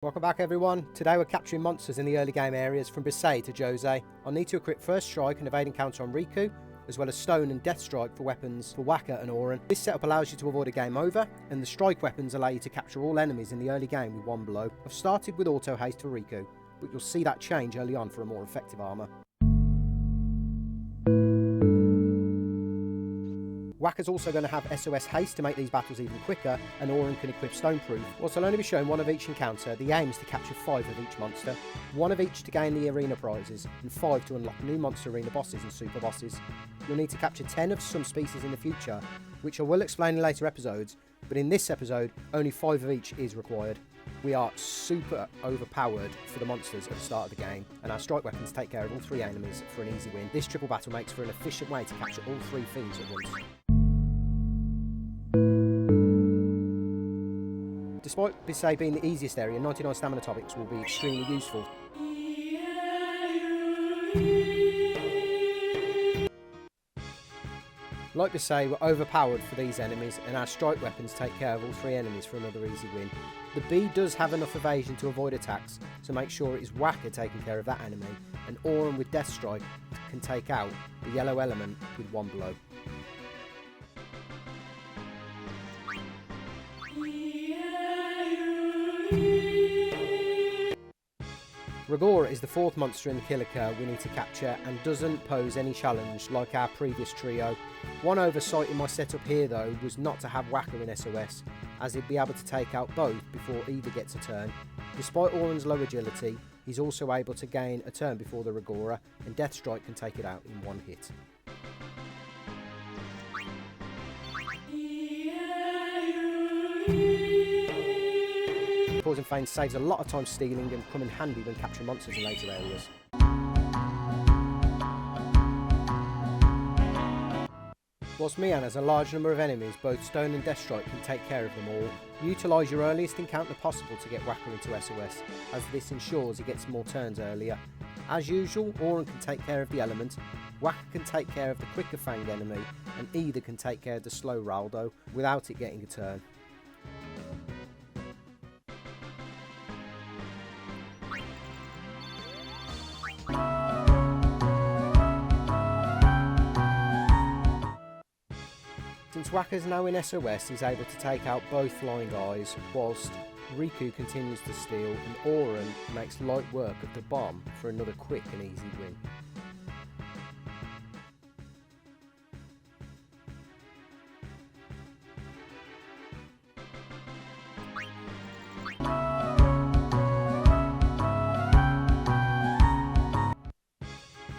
Welcome back everyone. Today we're capturing monsters in the early game areas from Besaid to Djose. I'll need to equip First Strike and evading counter on Rikku, as well as Stone and Deathstrike for weapons for Wakka and Auron. This setup allows you to avoid a game over, and the strike weapons allow you to capture all enemies in the early game with one blow. I've started with Auto-Haste for Rikku, but you'll see that change early on for a more effective armour. Wakka's also going to have SOS Haste to make these battles even quicker, and Auron can equip Stoneproof. Whilst I'll only be showing one of each encounter, the aim is to capture 5 of each monster, 1 of each to gain the arena prizes, and 5 to unlock new monster arena bosses and super bosses. You'll need to capture 10 of some species in the future, which I will explain in later episodes, but in this episode, only 5 of each is required. We are super overpowered for the monsters at the start of the game, and our strike weapons take care of all 3 enemies for an easy win. This triple battle makes for an efficient way to capture all 3 fiends at once. Despite Besaid being the easiest area, 99 stamina topics will be extremely useful. Like Besaid, we're overpowered for these enemies, and our strike weapons take care of all 3 enemies for another easy win. The bee does have enough evasion to avoid attacks, so make sure it is Wakka taking care of that enemy, and Auron with Deathstrike can take out the yellow element with one blow. Rikku is the 4th monster in the Kilika we need to capture and doesn't pose any challenge like our previous trio. One oversight in my setup here though was not to have Wakka in SOS, as he'd be able to take out both before either gets a turn. Despite Auron's low agility, he's also able to gain a turn before the Rikku, and Deathstrike can take it out in one hit. Poison Feign saves a lot of time stealing and come in handy when capturing monsters in later areas. Whilst Mian has a large number of enemies, both Stone and Deathstrike can take care of them all. Utilise your earliest encounter possible to get Wakka into SOS, as this ensures he gets more turns earlier. As usual, Auron can take care of the element, Wakka can take care of the quicker fanged enemy, and either can take care of the slow Raldo without it getting a turn. Since Wakka's now in SOS, he's able to take out both flying eyes, whilst Rikku continues to steal and Auron makes light work of the bomb for another quick and easy win.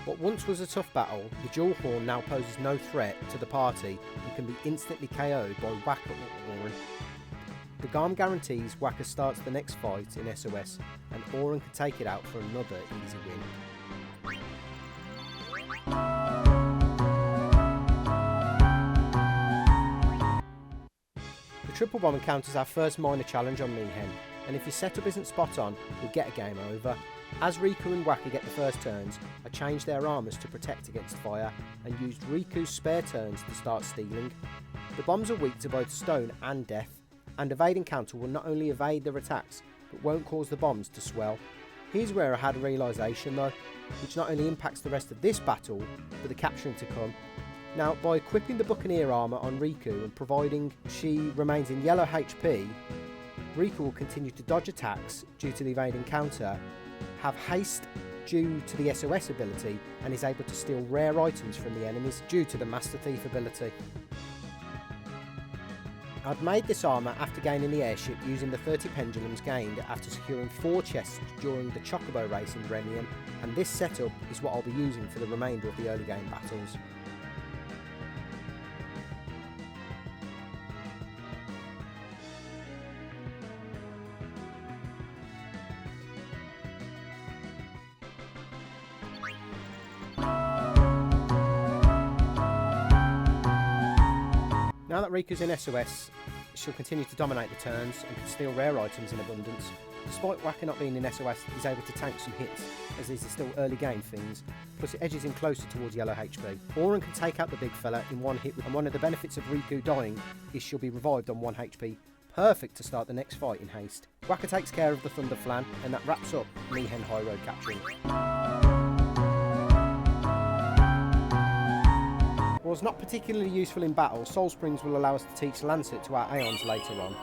What once was a tough battle, the dual horn now poses no threat to the party and can be instantly KO'd by Wakka or Auron. The Garm guarantees Wakka starts the next fight in SOS, and Auron can take it out for another easy win. The triple bomb encounters our first minor challenge on Mihen, and if your setup isn't spot on, you'll get a game over. As Rikku and Wakka get the first turns, I changed their armours to protect against fire and used Rikku's spare turns to start stealing. The bombs are weak to both Stone and Death, and evading counter will not only evade their attacks, but won't cause the bombs to swell. Here's where I had a realisation though, which not only impacts the rest of this battle, but the capturing to come. Now, by equipping the Buccaneer armour on Rikku and providing she remains in yellow HP, Rikku will continue to dodge attacks due to the evading counter, have haste due to the SOS ability, and is able to steal rare items from the enemies due to the Master Thief ability. I'd made this armour after gaining the Airship using the 30 pendulums gained after securing 4 chests during the Chocobo race in Renium, and this setup is what I'll be using for the remainder of the early game battles. Now that Rikku's in SOS, she'll continue to dominate the turns and can steal rare items in abundance. Despite Wakka not being in SOS, he's able to tank some hits, as these are still early game fiends, plus it edges him closer towards yellow HP. Auron can take out the big fella in one hit, and one of the benefits of Rikku dying is she'll be revived on 1 HP Perfect to start the next fight in haste. Wakka takes care of the Thunder Flan, and that wraps up Mihen Highroad capturing. Whilst not particularly useful in battle, Soul Springs will allow us to teach Lancet to our Aeons later on.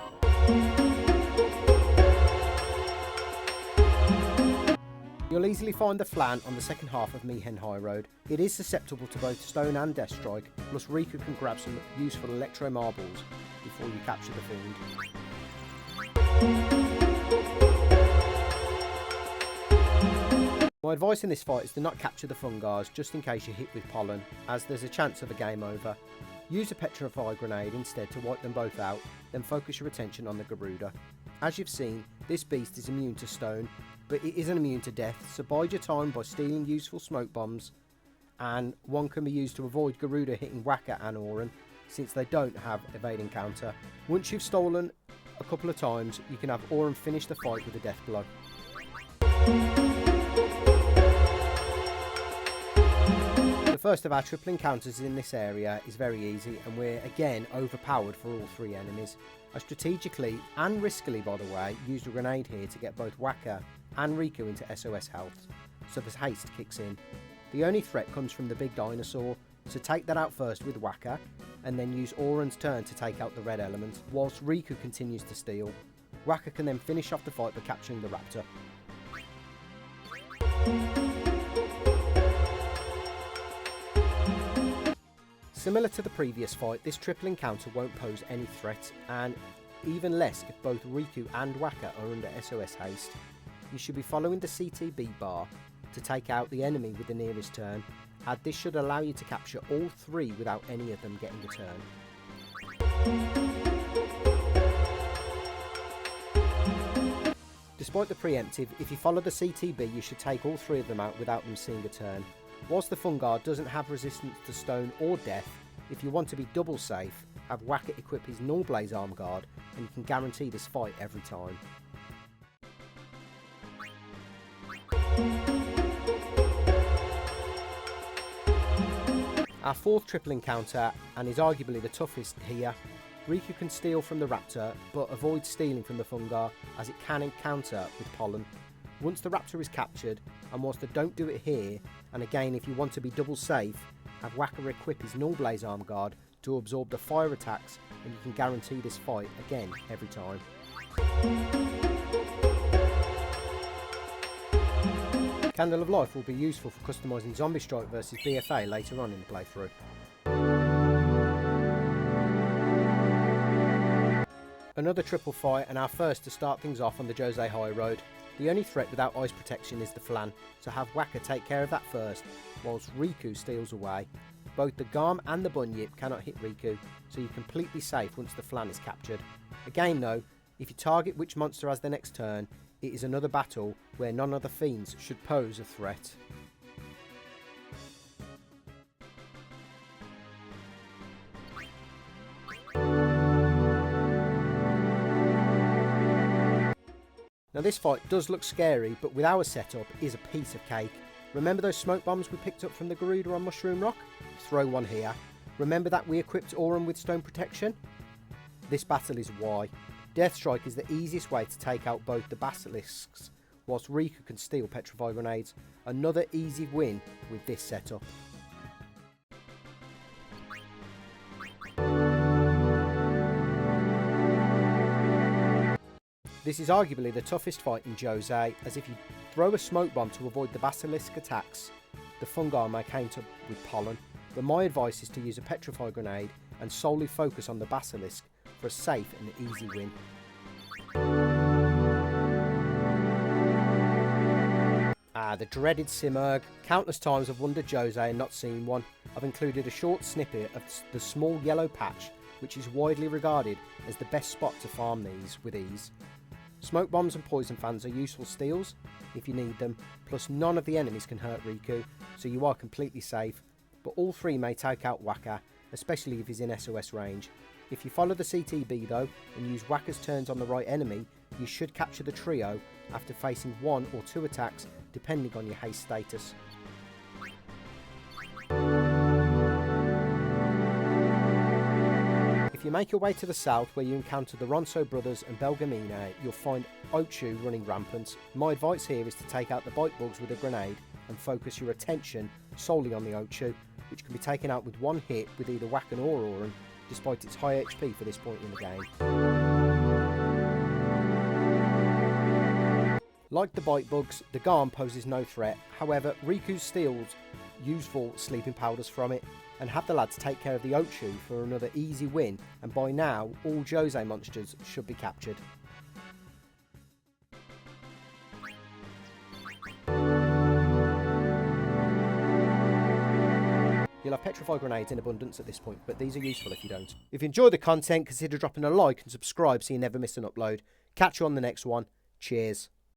You'll easily find the Flan on the second half of Mihen Highroad. It is susceptible to both Stone and Deathstrike, plus Rikku can grab some useful Electro Marbles before you capture the Fiend. My advice in this fight is to not capture the Fungars just in case you're hit with pollen, as there's a chance of a game over. Use a Petrify Grenade instead to wipe them both out, then focus your attention on the Garuda. As you've seen, this beast is immune to stone, but it isn't immune to death, so bide your time by stealing useful smoke bombs, and one can be used to avoid Garuda hitting Wakka and Auron, since they don't have evade encounter. Once you've stolen a couple of times, you can have Auron finish the fight with a death blow. The first of our triple encounters in this area is very easy, and we're again overpowered for all three enemies. I strategically and riskily, by the way, used a grenade here to get both Wakka and Rikku into SOS health, so the haste kicks in. The only threat comes from the big dinosaur, so take that out first with Wakka, and then use Auron's turn to take out the red element, whilst Rikku continues to steal. Wakka can then finish off the fight by capturing the raptor. Similar to the previous fight, this triple encounter won't pose any threat, and even less if both Rikku and Wakka are under SOS haste. You should be following the CTB bar to take out the enemy with the nearest turn, and this should allow you to capture all three without any of them getting a turn. Despite the preemptive, if you follow the CTB you should take all three of them out without them seeing a turn. Whilst the Fungar doesn't have resistance to stone or death, if you want to be double safe, have Wakka equip his Nulblaze arm guard and you can guarantee this fight every time. Our fourth triple encounter, and is arguably the toughest here. Rikku can steal from the raptor, but avoid stealing from the Fungar as it can encounter with pollen. Once the raptor is captured, and whilst I don't do it here, and again if you want to be double safe, have Wakka equip his Nulblaze arm guard to absorb the fire attacks, and you can guarantee this fight again every time. Candle of Life will be useful for customising Zombie Strike versus BFA later on in the playthrough. Another triple fight, and our first to start things off on the Djose Highroad. The only threat without ice protection is the Flan, so have Wakka take care of that first, whilst Rikku steals away. Both the Garm and the Bunyip cannot hit Rikku, so you're completely safe once the Flan is captured. Again though, if you target which monster has the next turn, it is another battle where none of the fiends should pose a threat. Now this fight does look scary, but with our setup is a piece of cake. Remember those smoke bombs we picked up from the Garuda on Mushroom Rock? Throw one here. Remember that we equipped Auron with stone protection? This battle is why. Deathstrike is the easiest way to take out both the basilisks, whilst Rikku can steal Petrify Grenades. Another easy win with this setup. This is arguably the toughest fight in Djose, as if you throw a smoke bomb to avoid the basilisk attacks, the Fungar may counter with pollen, but my advice is to use a Petrify Grenade and solely focus on the basilisk for a safe and easy win. The dreaded Simurgh. Countless times I've wondered Djose and not seen one. I've included a short snippet of the small yellow patch, which is widely regarded as the best spot to farm these with ease. Smoke bombs and poison fans are useful steals if you need them, plus none of the enemies can hurt Rikku, so you are completely safe, but all three may take out Wakka, especially if he's in SOS range. If you follow the CTB though, and use Wakka's turns on the right enemy, you should capture the trio after facing 1 or 2 attacks, depending on your haste status. If you make your way to the south where you encounter the Ronso brothers and Belgamina, you'll find Ochu running rampant. My advice here is to take out the bite bugs with a grenade and focus your attention solely on the Ochu, which can be taken out with one hit with either Wakka or Auron, despite its high HP for this point in the game. Like the bite bugs, the Garm poses no threat. However, Rikku steals useful sleeping powders from it, and have the lads take care of the Ochu for another easy win, and by now all Djose monsters should be captured. You'll have petrified grenades in abundance at this point, but these are useful if you don't. If you enjoy the content, consider dropping a like and subscribe so you never miss an upload. Catch you on the next one. Cheers.